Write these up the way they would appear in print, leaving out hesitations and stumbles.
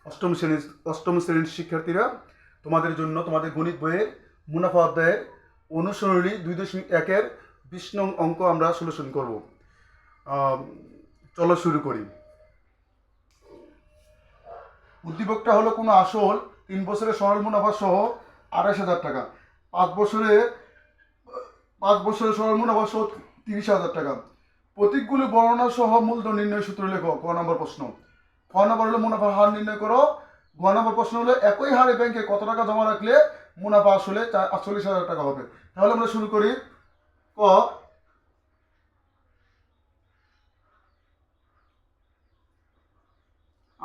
অষ্টম শ্রেণীর অষ্টম শ্রেণীর শিক্ষার্থীরা, তোমাদের জন্য তোমাদের গণিত বইয়ের মুনাফা অধ্যায়ের অনুসরণী 2.1-এর 20 নং অঙ্ক আমরা সলিউশন করব। চলো শুরু করি। উদ্দীপকটা হলো কোনো আসল 3 বছরের সরল মুনাফা সহ 28,000 টাকা, 5 বছরের সরল মুনাফা সহ 30,000 টাকা। প্রতীকগুলি বর্ণনা সহ মূলধন নির্ণয় সূত্র লেখো। ক নম্বর প্রশ্ন। ক নম্বর হলো মুনাফার হার নির্ণয় করো। গ নম্বর প্রশ্ন হলো একই হারে ব্যাংকে কত টাকা জমা রাখলে মুনাফা আসলে 48,000 টাকা হবে। তাহলে আমরা শুরু করি। ক,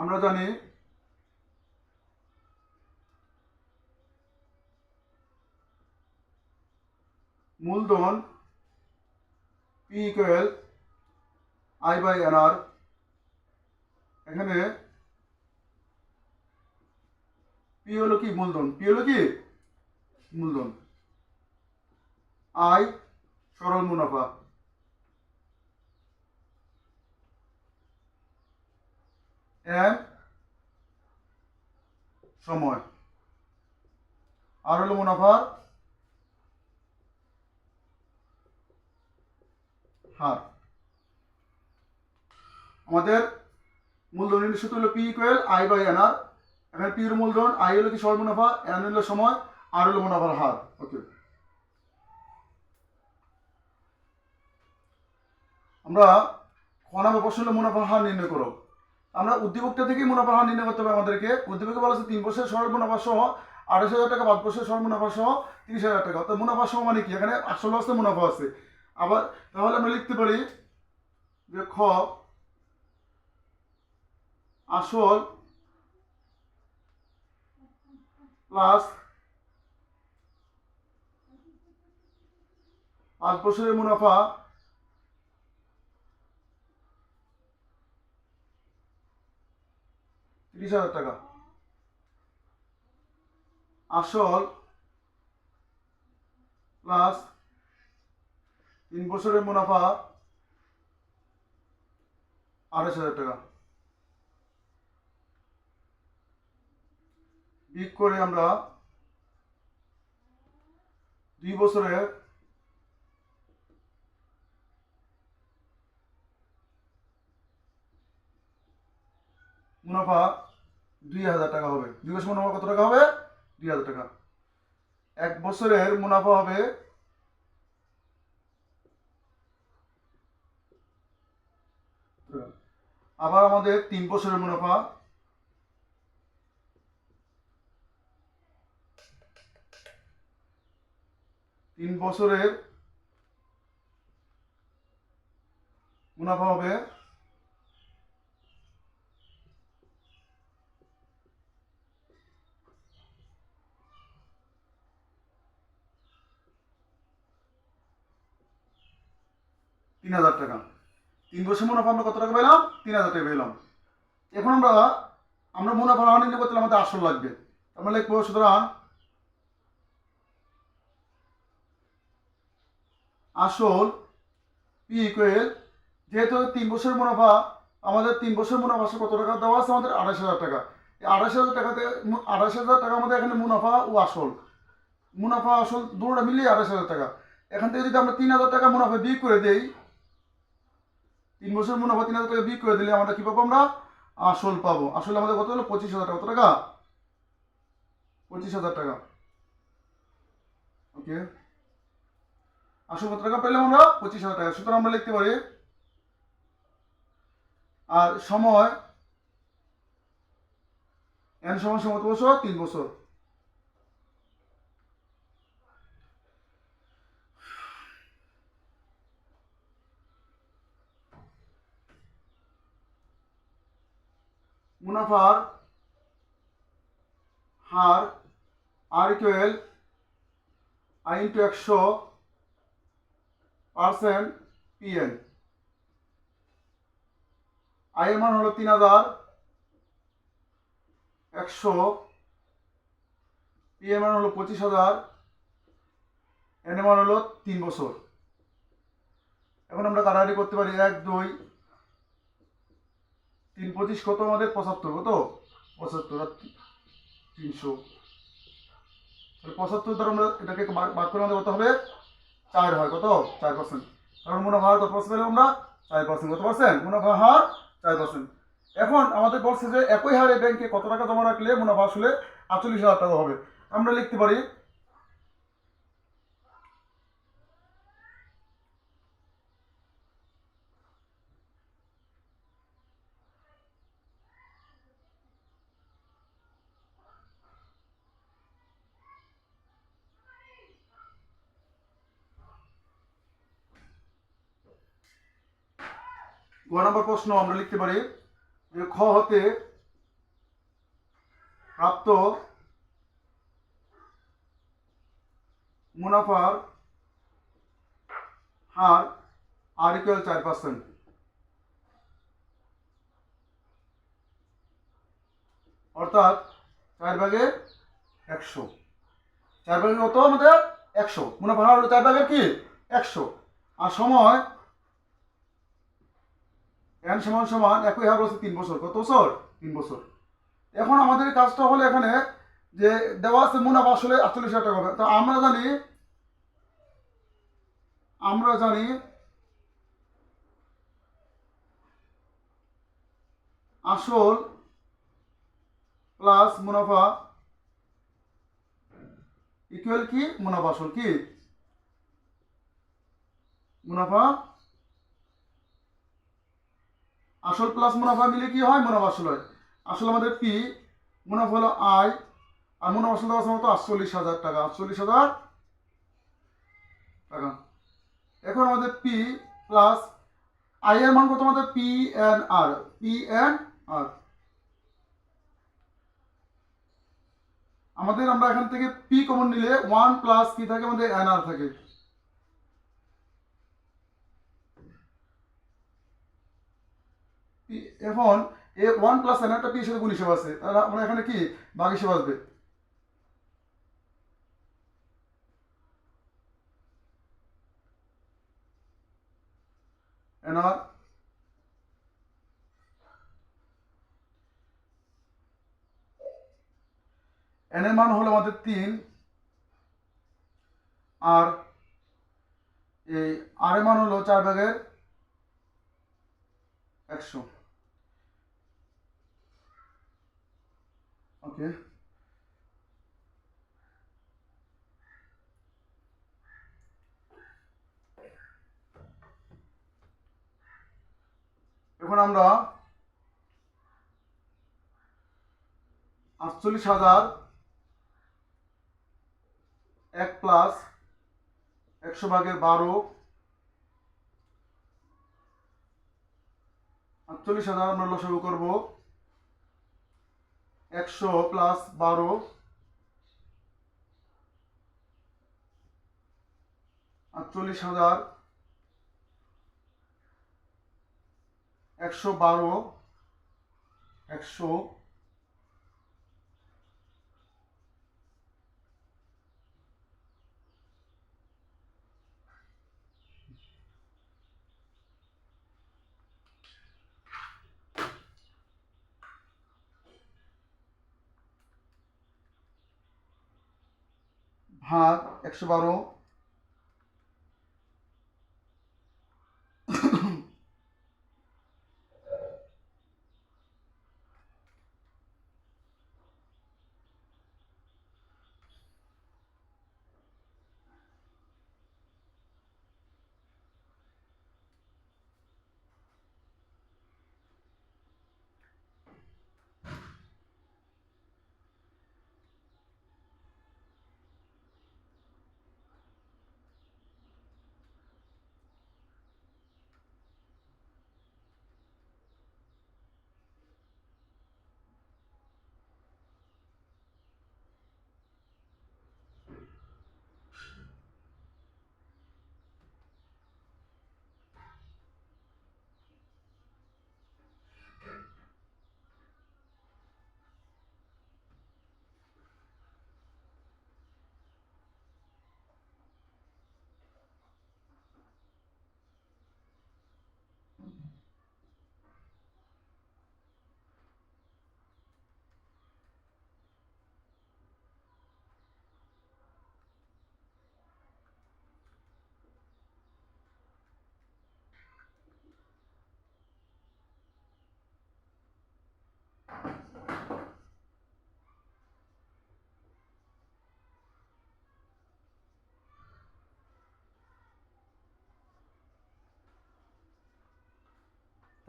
আমরা জানি মূলধন P equal I by N R. এখানে পি হলো কি? মূলধন। পি হলো কি? মূলধন। আই সরল মুনাফা। এন সময়। আর হলো মুনাফার হার। আমাদের মূলধনের সূত্র হলো P equal I by N R. এখানে পি হলো মূলধন, আই হলো কি সরল মুনাফা, এন হলো সময়, আর হলো মুনাফার হার। ওকে, আমরা খ নম্বর প্রশ্ন হলো মুনাফার হার নির্ণয় করো। আমরা উদ্দীপকটা থেকেই মুনাফার হার নির্ণয় করতে হবে আমাদেরকে। উদ্দীপকে বলা আছে 3 বছরের সরল মুনাফা সহ 28,000 টাকা, 5 বছরের সরল মুনাফা সহ 30,000 টাকা। অর্থাৎ মুনাফা সহ মানে কি? এখানে আসল আছে, মুনাফা আছে। আবার তাহলে আমরা লিখতে পারি যে খ আসল প্লাস 5 বছরের মুনাফা ত্রিশ হাজার টাকা। আসল প্লাস 3 বছরের মুনাফা 28,000 টাকা। বিয়োগ করে আমরা 2 বছরের মুনাফা 2,000 টাকা হবে। 2 বছর মুনাফা কত টাকা হবে? 2,000 টাকা। 1 বছরের মুনাফা হবে আবার আমাদের 3 বছরের মুনাফা 3 বছরের মুনাফা হবে 3,000 টাকা। 3 বছর মুনাফা আমরা কত টাকা পেলাম? 3,000 টাকা পেলাম। এখন আমরা মুনাফা হার নির্ণয় করতে আমাদের আসল লাগবে। আমরা লিখবো সুতরাং আসল পি ইকুয়াল, যেহেতু 3 বছরের মুনাফা, আমাদের 3 বছর মুনাফা কত টাকা দেওয়া আছে? আমাদের 28,000 টাকা। এই 28,000 টাকাতে 28,000 টাকা আমাদের এখানে মুনাফা ও আসল। মুনাফা আসল দুটোটা মিলিয়ে 28,000 টাকা। এখান থেকে যদি আমরা 3,000 টাকা মুনাফা বিয়োগ করে দেই, 3 বছর মুনাফা 3,000 টাকা বিয়োগ করে দিলে আমরা কি পাবো? আমরা আসল পাবো। আসলে আমাদের কত হলো? 25,000 টাকা। কত টাকা? 25,000 টাকা। ওকে, আসল কত টাকা পেলাম আমরা? 25,000 টাকা। সুতরাং আমরা লিখতে পারি আর সময় এন সমান কত বছর? 3 বছর। মুনাফার হার R equal I into 100% PN. I এর মান হলো 3,000, 100, পি এর মান হলো 25,000, এন এর মান হলো 3 বছর। এখন আমরা কাটাকাটি করতে পারি। 1, 2, 3, 25 কত? আমাদের 75। কত? 75 আর 300, তাহলে 75 দ্বারা আমরা এটাকে ভাগ করে আমাদের কত হবে? 4 হয়, কত? 4%। কারণ মুনাফা হার কত পার্সেন্ট পেলাম আমরা? 4%। কত পার্সেন্ট? মুনাফা হার 4%। এখন আমাদের বলছে যে একই হারে ব্যাংকে কত টাকা জমা রাখলে মুনাফা আসলে 48,000 টাকা হবে। আমরা লিখতে পারি গ নম্বর প্রশ্ন আমরা লিখতে পারি যে খ হতে প্রাপ্ত মুনাফার হার আর ইকুয়াল 4%। অর্থাৎ 4/100। 4 ভাগের কত আমাদের? 100। মুনাফার হার হলো 4/100 কি? 100। আর সময় n সমান সমান একই হার বলছে 3 বছর। কত বছর? 3 বছর। এখন আমাদের কাজটা হলো এখানে যে দেওয়া আছে মুনাফা আসলে 48,000 টাকা হবে। তা আমরা জানি আসল প্লাস মুনাফা ইকুয়াল কি? মুনাফা আসল কি? মুনাফা আসল প্লাস মুনাফা মিলে কি হয়? মুনাফা আসল হয়। আসলে আমাদের পি, মুনাফা হলো আই, আর মুনাফা আসল দেওয়া আছে মতো 48,000 টাকা। 48,000 টাকা। এখন আমাদের পি প্লাস আই এর মান কত? আমাদের পি এন আর। আমরা এখান থেকে পি কমন নিলে 1 প্লাস কি থাকে? আমাদের এন আর থাকে। এখন এ 1 প্লাস এন আরটা পি এর সাথে গুণ হিসেবে আছে, তাহলে আমরা এখানে কি ভাগ হিসেবে আসবে? এন আর এন এর মান হলো আমাদের 3, আর এই আর এর মান হলো 4/100। ওকে, এখন আমরা 48,000 1 প্লাস 100/12, 48,000 আমরা লসাগু করবো। 100 প্লাস 12, 48,000 112 100 ভাগ 112।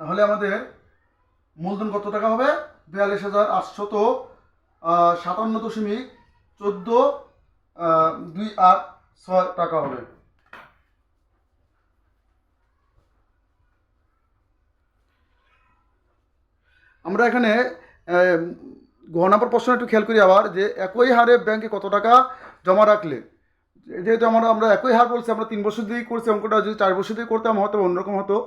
তাহলে আমাদের মূলধন কত টাকা হবে? 42,857.1428 টাকা হবে। আমরা এখানে ঘ নম্বর প্রশ্ন একটু খেয়াল করি আবার, যে একই হারে ব্যাংকে কত টাকা জমা রাখলে, যেহেতু আমরা একই হার বলছি, আমরা 3 বছর দিয়েই করছি অঙ্কটা, যদি 4 বছর দিয়ে করতাম হয়তো অন্যরকম হতো।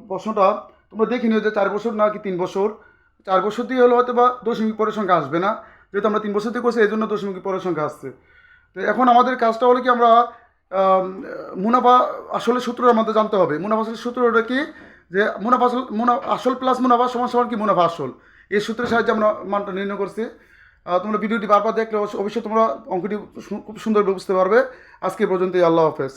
প্রশ্নটা তোমরা দেখে নিও যে 4 বছর না কি 3 বছর। 4 বছর দিয়ে হলে হয়তো বা দশমিক পরের সংখ্যা আসবে না, যেহেতু আমরা 3 বছর দিয়ে করছি এই জন্য দশমিক পরের সংখ্যা আসছে। তো এখন আমাদের কাজটা হলো কি, আমরা মুনাফা আসলে সূত্রটা আমাদের জানতে হবে। মুনাফা আসলে সূত্রটা কি, যে মুনাফা আসল প্লাস মুনাফা সমান সমান কি মুনাফা আসল, এই সূত্রের সাহায্যে আমরা মানটা নির্ণয় করছি। তোমরা ভিডিওটি বারবার দেখলে অবশ্যই তোমরা অঙ্কটি খুব সুন্দরভাবে বুঝতে পারবে। আজকে পর্যন্তই, আল্লাহ হাফেজ।